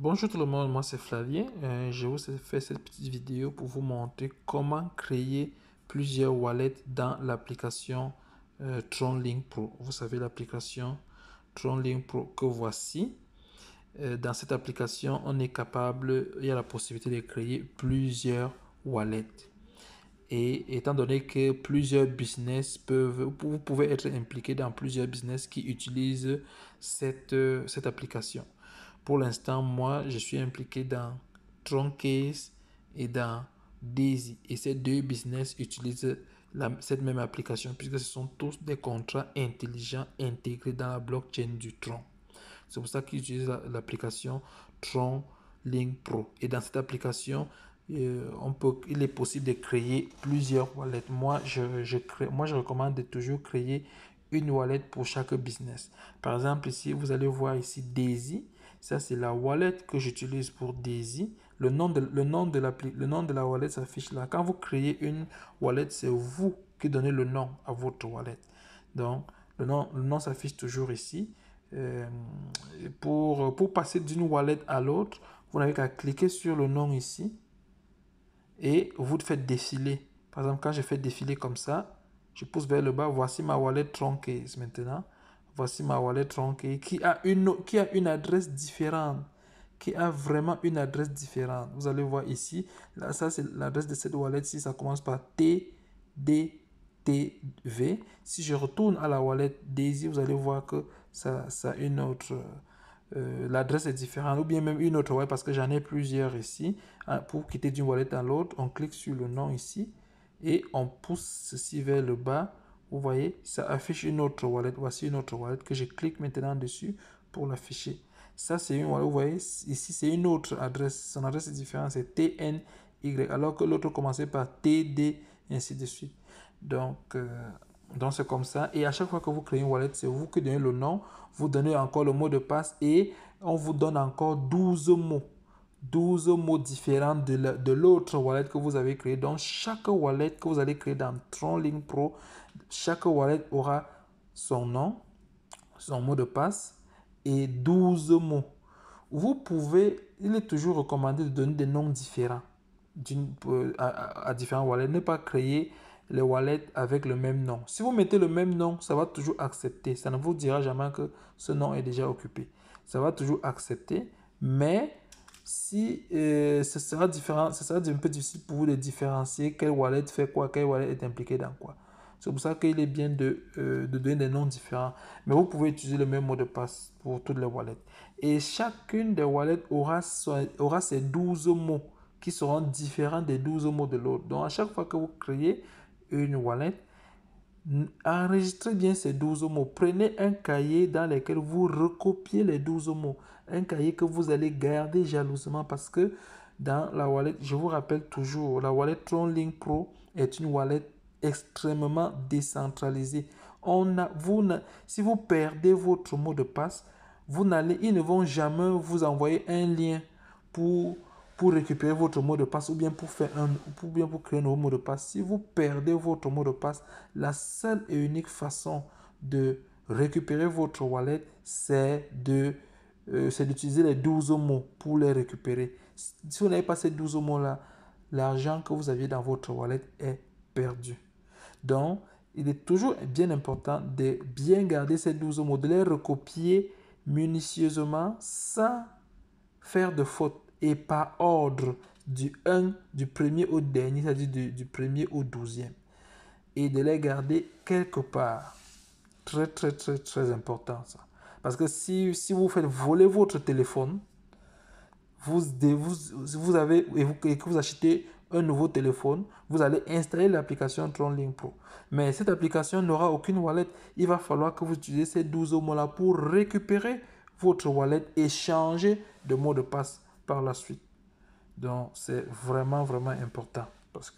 Bonjour tout le monde, moi c'est Flavien. Je vous ai fait cette petite vidéo pour vous montrer comment créer plusieurs wallets dans l'application TronLink Pro. Vous savez l'application TronLink Pro que voici. Dans cette application, on est capable, il y a la possibilité de créer plusieurs wallets. Et étant donné que plusieurs business vous pouvez être impliqué dans plusieurs business qui utilisent cette application. Pour l'instant, moi, je suis impliqué dans Troncase et dans Daisy. Et ces deux business utilisent cette même application puisque ce sont tous des contrats intelligents intégrés dans la blockchain du Tron. C'est pour ça qu'ils utilisent l'application Tron Link Pro. Et dans cette application, il est possible de créer plusieurs wallets. Moi, je recommande de toujours créer une wallet pour chaque business. Par exemple, ici, vous allez voir ici Daisy. Ça, c'est la wallet que j'utilise pour Daisy. Le nom de la wallet s'affiche là. Quand vous créez une wallet, c'est vous qui donnez le nom à votre wallet. Donc, le nom s'affiche toujours ici. Pour passer d'une wallet à l'autre, vous n'avez qu'à cliquer sur le nom ici et vous faites défiler. Par exemple, quand je fais défiler comme ça, je pousse vers le bas. Voici ma wallet Troncase maintenant. Voici ma wallet Troncase qui a une adresse différente. Qui a vraiment une adresse différente. Vous allez voir ici. Là, ça, c'est l'adresse de cette wallet. Si ça commence par TDTV. Si je retourne à la wallet Daisy, vous allez voir que ça a une autre... l'adresse est différente, ou bien même une autre wallet, parce que j'en ai plusieurs ici. Pour quitter d'une wallet à l'autre, on clique sur le nom ici et on pousse ceci vers le bas. Vous voyez, ça affiche une autre wallet. Voici une autre wallet que je clique maintenant dessus pour l'afficher. Ça, c'est une wallet. Vous voyez, ici, c'est une autre adresse. Son adresse est différente, c'est TNY, alors que l'autre commençait par TD, et ainsi de suite. Donc c'est comme ça. Et à chaque fois que vous créez une wallet, c'est vous qui donnez le nom, vous donnez encore le mot de passe et on vous donne encore 12 mots. 12 mots différents de l'autre wallet que vous avez créé. Donc, chaque wallet que vous allez créer dans TronLink Pro, chaque wallet aura son nom, son mot de passe et 12 mots. Vous pouvez, il est toujours recommandé de donner des noms différents à différents wallets. Ne pas créer les wallets avec le même nom. Si vous mettez le même nom, ça va toujours accepter. Ça ne vous dira jamais que ce nom est déjà occupé. Ça va toujours accepter, mais si ce sera différent, ce sera un peu difficile pour vous de différencier quel wallet fait quoi, quel wallet est impliqué dans quoi. C'est pour ça qu'il est bien de donner des noms différents. Mais vous pouvez utiliser le même mot de passe pour toutes les wallets. Et chacune des wallets aura ses 12 mots qui seront différents des 12 mots de l'autre. Donc, à chaque fois que vous créez une wallet, enregistrez bien ces 12 mots. Prenez un cahier dans lequel vous recopiez les 12 mots. Un cahier que vous allez garder jalousement parce que dans la wallet, je vous rappelle toujours, la wallet TronLink Pro est une wallet extrêmement décentralisée. Si vous perdez votre mot de passe, ils ne vont jamais vous envoyer un lien pour récupérer votre mot de passe ou bien pour créer un nouveau mot de passe. Si vous perdez votre mot de passe, la seule et unique façon de récupérer votre wallet, c'est d'utiliser les 12 mots pour les récupérer. Si vous n'avez pas ces 12 mots-là, l'argent que vous aviez dans votre wallet est perdu. Donc, il est toujours bien important de bien garder ces 12 mots, de les recopier minutieusement sans faire de faute et par ordre du premier au dernier, c'est-à-dire du premier au 12e. Et de les garder quelque part. Très, très, très, très important ça. Parce que si vous faites voler votre téléphone, vous avez, et que vous achetez un nouveau téléphone, vous allez installer l'application TronLink Pro. Mais cette application n'aura aucune wallet. Il va falloir que vous utilisez ces 12 mots-là pour récupérer votre wallet et changer de mot de passe par la suite. Donc, c'est vraiment, vraiment important. Parce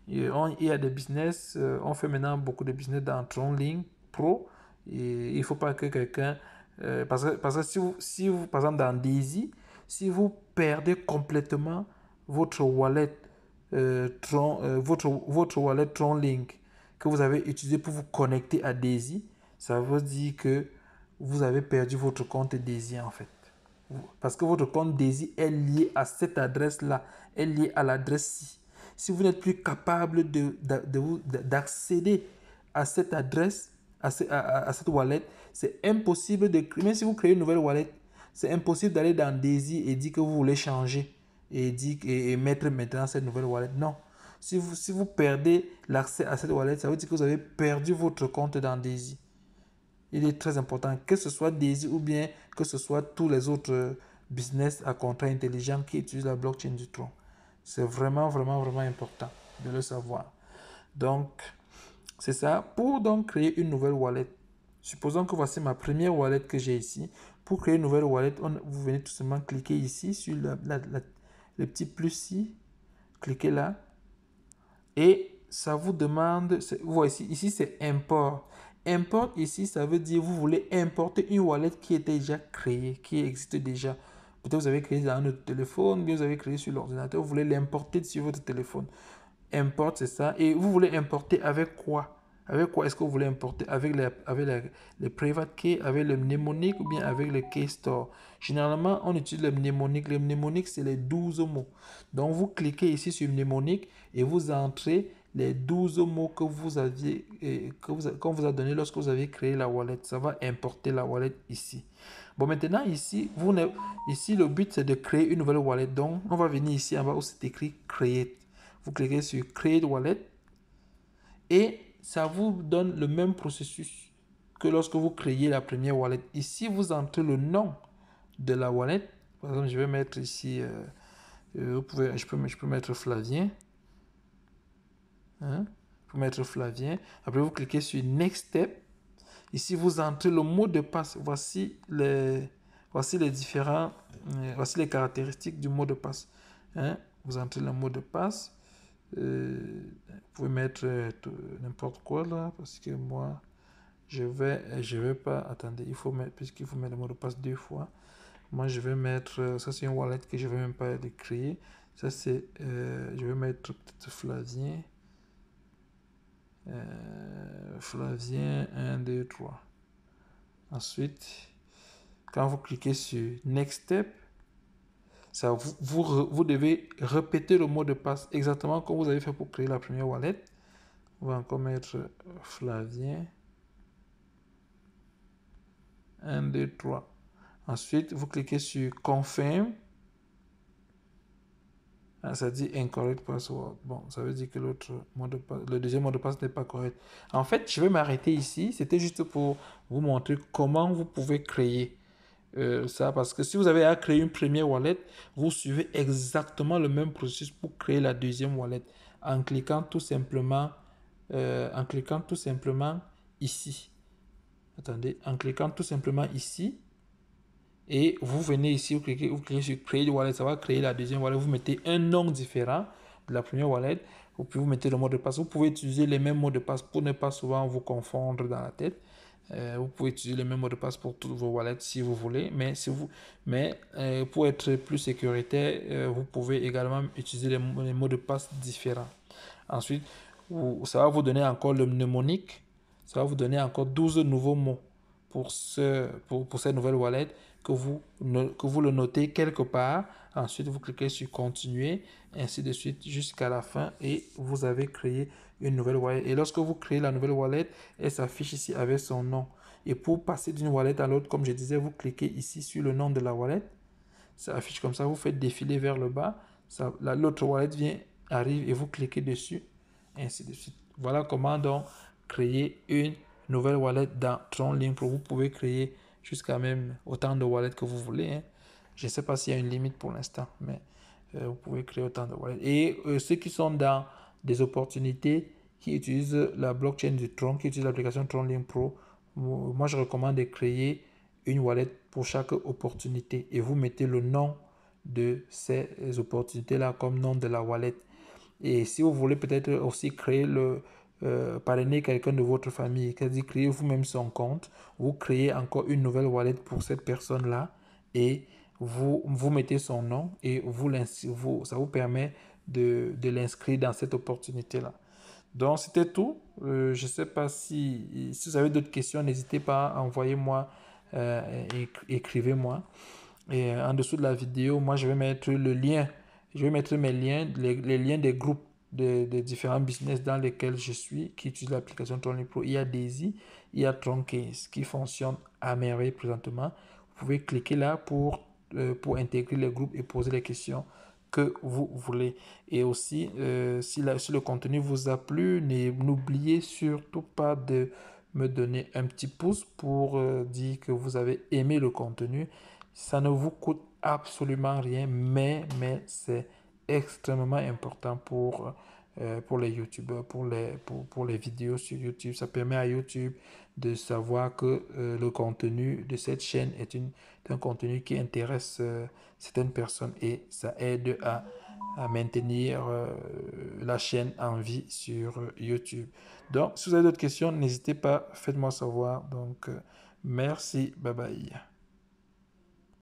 il y a des business, on fait maintenant beaucoup de business dans TronLink Pro. Et il ne faut pas que quelqu'un... parce que si vous, par exemple, dans Daisy, si vous perdez complètement votre wallet, votre wallet TronLink que vous avez utilisé pour vous connecter à Daisy, ça veut dire que vous avez perdu votre compte Daisy en fait. parce que votre compte Daisy est lié à cette adresse-là, est lié à l'adresse-ci. Si vous n'êtes plus capable d'accéder à cette adresse, à cette wallet, c'est impossible de créer. Même si vous créez une nouvelle wallet, c'est impossible d'aller dans Daisy et dire que vous voulez changer et mettre maintenant cette nouvelle wallet. Non. Si vous perdez l'accès à cette wallet, ça veut dire que vous avez perdu votre compte dans Daisy. Il est très important, que ce soit Daisy ou bien que ce soit tous les autres business à contrat intelligent qui utilisent la blockchain du Tron. C'est vraiment, vraiment, vraiment important de le savoir. Donc, c'est ça. Pour donc créer une nouvelle wallet, supposons que voici ma première wallet que j'ai ici. Pour créer une nouvelle wallet, vous venez tout simplement cliquer ici sur le petit plus ici. Cliquez là. Et ça vous demande, vous voyez ici c'est import. Import ici, ça veut dire vous voulez importer une wallet qui était déjà créée, qui existe déjà. Peut-être vous avez créé dans notre téléphone, bien vous avez créé sur l'ordinateur, vous voulez l'importer sur votre téléphone. Import, c'est ça. Et vous voulez importer avec quoi? Avec quoi est-ce que vous voulez importer? Avec les private key, avec le mnémonique ou bien avec le key store? Généralement, on utilise le mnémonique. Le mnémonique, c'est les 12 mots. Donc, vous cliquez ici sur mnémonique et vous entrez les 12 mots que vous aviez, qu'on vous a donné lorsque vous avez créé la wallet. Ça va importer la wallet ici. Bon, maintenant, ici, ici le but, c'est de créer une nouvelle wallet. Donc, on va venir ici en bas où c'est écrit Create. Vous cliquez sur Create Wallet et ça vous donne le même processus que lorsque vous créez la première wallet. Ici, vous entrez le nom de la wallet. Par exemple, je vais mettre ici, je peux mettre Flavien. Hein? Je peux mettre Flavien. Après, vous cliquez sur Next Step. Ici, vous entrez le mot de passe. Voici les différents, voici les caractéristiques du mot de passe. Hein? Vous entrez le mot de passe. Vous pouvez mettre n'importe quoi là, parce que moi, je vais pas, attendez, puisqu'il faut mettre le mot de passe 2 fois. Moi, je vais mettre, ça c'est une wallet que je vais même pas créer. Ça c'est, je vais mettre peut-être Flavien. Flavien 1, 2, 3. Ensuite, quand vous cliquez sur Next Step, ça, vous devez répéter le mot de passe exactement comme vous avez fait pour créer la première wallet. On va encore mettre Flavien 1, 2, 3. Ensuite, vous cliquez sur Confirm. Ah, ça dit Incorrect Password. Bon, ça veut dire que l'autre mot de passe, le deuxième mot de passe n'est pas correct. En fait, je vais m'arrêter ici. C'était juste pour vous montrer comment vous pouvez créer ça. Parce que si vous avez à créer une première wallet, vous suivez exactement le même processus pour créer la deuxième wallet. En cliquant tout simplement, ici. Attendez, en cliquant tout simplement ici. Et vous venez ici, vous cliquez sur Create Wallet, ça va créer la deuxième wallet. Vous mettez un nom différent de la première wallet. Puis vous mettez le mot de passe. Vous pouvez utiliser les mêmes mots de passe pour ne pas souvent vous confondre dans la tête. Vous pouvez utiliser les mêmes mots de passe pour toutes vos wallets si vous voulez. Mais pour être plus sécuritaire, vous pouvez également utiliser les mots de passe différents. Ensuite, ça va vous donner encore le mnémonique. Ça va vous donner encore 12 nouveaux mots pour cette nouvelle wallet que vous le notez quelque part. Ensuite, vous cliquez sur continuer, ainsi de suite jusqu'à la fin et vous avez créé une nouvelle wallet. Et lorsque vous créez la nouvelle wallet, elle s'affiche ici avec son nom. Et pour passer d'une wallet à l'autre, comme je disais, vous cliquez ici sur le nom de la wallet. Ça affiche comme ça, vous faites défiler vers le bas. L'autre wallet arrive et vous cliquez dessus, ainsi de suite. Voilà comment donc créer une nouvelle wallet dans Tron Link Pro. Vous pouvez créer jusqu'à même autant de wallets que vous voulez. Hein. Je ne sais pas s'il y a une limite pour l'instant, mais vous pouvez créer autant de wallets. Et ceux qui sont dans des opportunités, qui utilisent la blockchain du Tron, qui utilisent l'application Tron Link Pro, moi je recommande de créer une wallet pour chaque opportunité et vous mettez le nom de ces opportunités-là comme nom de la wallet. Et si vous voulez peut-être aussi créer parrainer quelqu'un de votre famille, c'est-à-dire créer vous-même son compte, vous créez encore une nouvelle wallet pour cette personne-là et vous mettez son nom et ça vous permet de l'inscrire dans cette opportunité-là. Donc, c'était tout. Je ne sais pas si vous avez d'autres questions, n'hésitez pas à envoyer moi, écrivez-moi. Et en dessous de la vidéo, moi, je vais mettre le lien. Je vais mettre mes liens, les liens des groupes de différents business dans lesquels je suis, qui utilisent l'application Tronly Pro. Il y a Daisy, il y a Troncase qui fonctionne à merveille présentement. Vous pouvez cliquer là pour intégrer les groupes et poser les questions que vous voulez. Et aussi, si le contenu vous a plu, n'oubliez surtout pas de me donner un petit pouce pour dire que vous avez aimé le contenu. Ça ne vous coûte absolument rien, mais c'est extrêmement important pour les YouTubeurs, pour les vidéos sur YouTube. Ça permet à YouTube de savoir que le contenu de cette chaîne est un contenu qui intéresse certaines personnes et ça aide à maintenir la chaîne en vie sur YouTube. Donc, si vous avez d'autres questions, n'hésitez pas, faites-moi savoir. Donc, merci, bye bye.